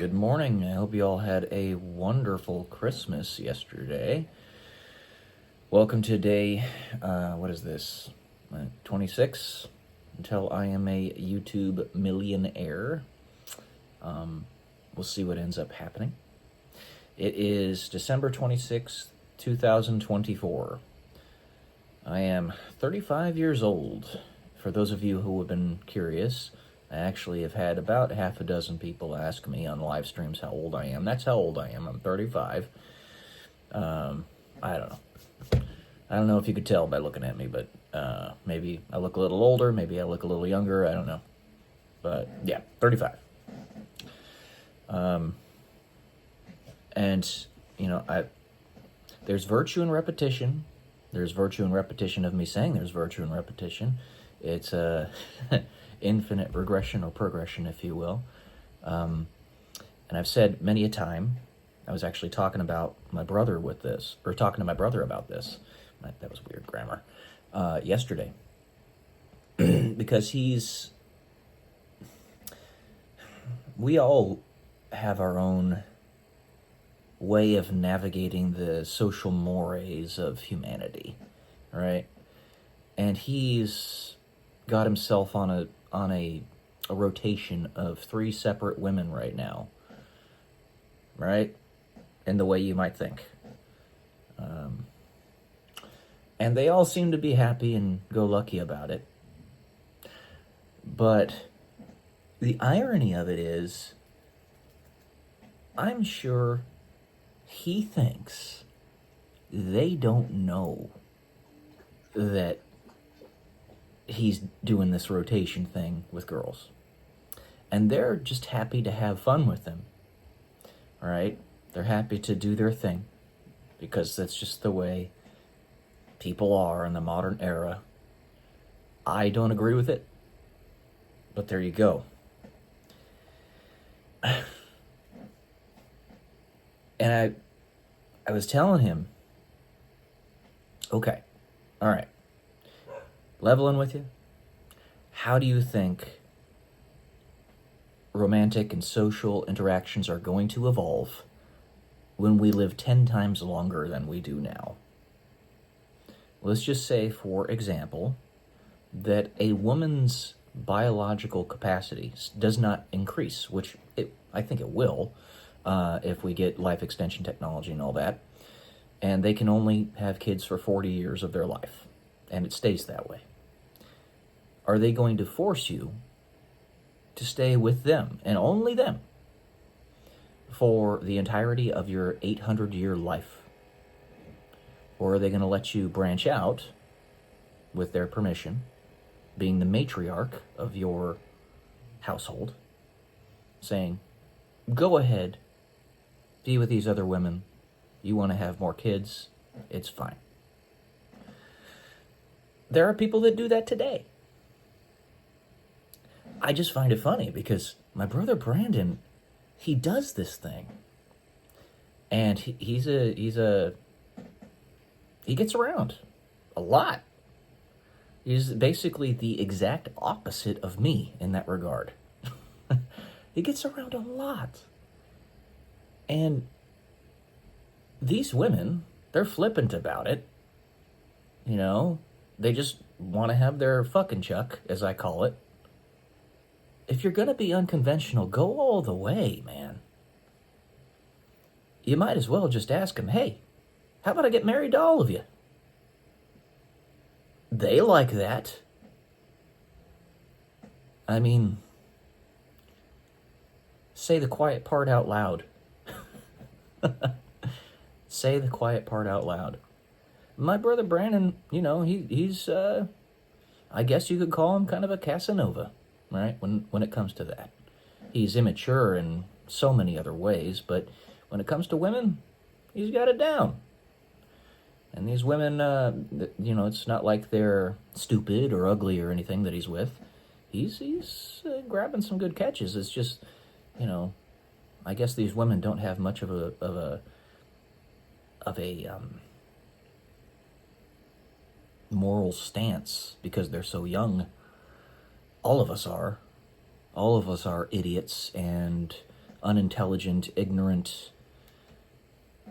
Good morning. I hope you all had a wonderful Christmas yesterday. Welcome to day, what is this? 26, until I am a YouTube millionaire. We'll see what ends up happening. It is December 26th, 2024. I am 35 years old. For those of you who have been curious, I actually have had about half a dozen people ask me on live streams how old I am. That's how old I am. I'm 35. I don't know. I don't know if you could tell by looking at me, but maybe I look a little older, maybe I look a little younger, I don't know. But yeah, 35. And, there's virtue in repetition. There's virtue in repetition of me saying there's virtue in repetition. It's a infinite regression or progression, if you will. And I've said many a time, I was actually talking about my brother with this, or talking to my brother about this. That was weird grammar. Yesterday. Because we all have our own way of navigating the social mores of humanity, right? And he's got himself on a rotation of 3 separate women right now, right? In the way you might think. And they all seem to be happy and go lucky about it. But the irony of it is, I'm sure he thinks they don't know that he's doing this rotation thing with girls. And they're just happy to have fun with him. All right? They're happy to do their thing because that's just the way people are in the modern era. I don't agree with it, but there you go. And I was telling him, okay, all right, leveling with you, how do you think romantic and social interactions are going to evolve when we live 10 times longer than we do now? Let's just say, for example, that a woman's biological capacity does not increase, which I think it will, if we get life extension technology and all that, and they can only have kids for 40 years of their life, and it stays that way. Are they going to force you to stay with them, and only them, for the entirety of your 800-year life? Or are they going to let you branch out with their permission, being the matriarch of your household, saying, go ahead, be with these other women, you want to have more kids, it's fine. There are people that do that today. I just find it funny because my brother Brandon, he does this thing. And he gets around a lot. He's basically the exact opposite of me in that regard. He gets around a lot. And these women, they're flippant about it. You know, they just want to have their fucking chuck, as I call it. If you're going to be unconventional, go all the way, man. You might as well just ask them, hey, how about I get married to all of you? They like that. I mean, say the quiet part out loud. Say the quiet part out loud. My brother Brandon, he's I guess you could call him kind of a Casanova, right? When it comes to that. He's immature in so many other ways, but when it comes to women, he's got it down. And these women, it's not like they're stupid or ugly or anything that he's with. He's grabbing some good catches. It's just, I guess these women don't have much of a moral stance because they're so young. All of us are. All of us are idiots and unintelligent, ignorant.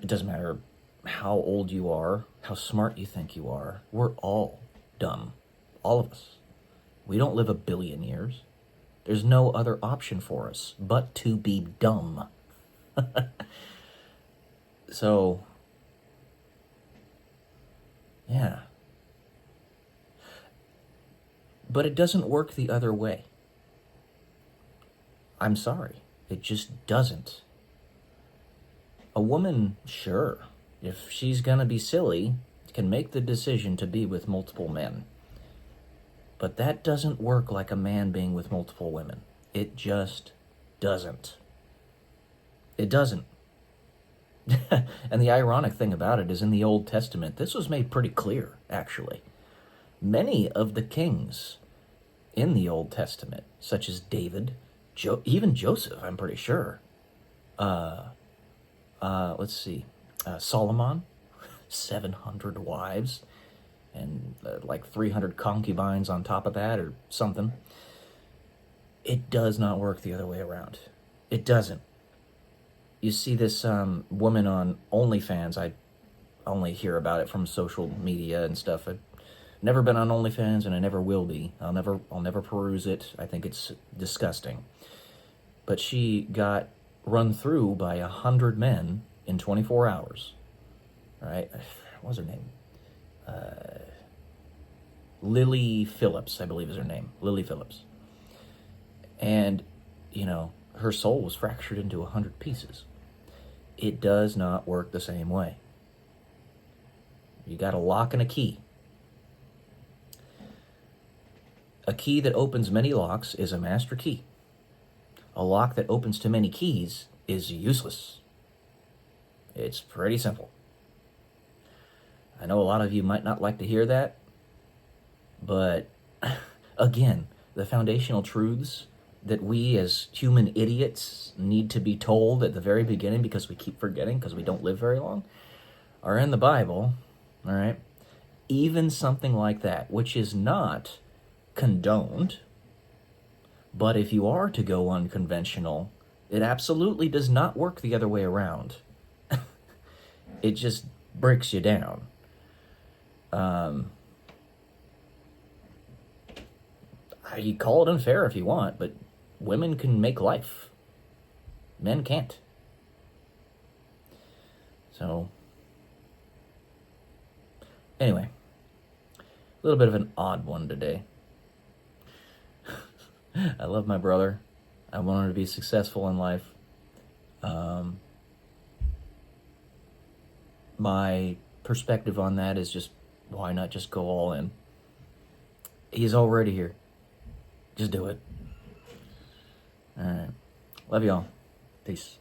It doesn't matter how old you are, how smart you think you are. We're all dumb. All of us. We don't live a billion years. There's no other option for us but to be dumb. So, yeah. But it doesn't work the other way. I'm sorry. It just doesn't. A woman, sure, if she's gonna be silly, can make the decision to be with multiple men. But that doesn't work like a man being with multiple women. It just doesn't. It doesn't. And the ironic thing about it is in the Old Testament, this was made pretty clear, actually. Many of the kings in the Old Testament, such as David, even Joseph, I'm pretty sure. Let's see. Solomon, 700 wives, and like 300 concubines on top of that, or something. It does not work the other way around. It doesn't. You see this woman on OnlyFans. I only hear about it from social media and stuff. I've never been on OnlyFans, and I never will be. I'll never peruse it. I think it's disgusting. But she got run through by 100 men in 24 hours. Right? What was her name? Lily Phillips, I believe is her name. Lily Phillips. And, you know, her soul was fractured into 100 pieces. It does not work the same way. You got a lock and a key. A key that opens many locks is a master key. A lock that opens to many keys is useless. It's pretty simple. I know a lot of you might not like to hear that, but again, the foundational truths that we as human idiots need to be told at the very beginning because we keep forgetting because we don't live very long are in the Bible, all right? Even something like that, which is not condoned, but if you are to go unconventional, it absolutely does not work the other way around. It just breaks you down. You call it unfair if you want, but women can make life. Men can't. So, anyway, a little bit of an odd one today. I love my brother. I want him to be successful in life. My perspective on that is just, why not just go all in? He's already here. Just do it. All right. Love y'all. Peace.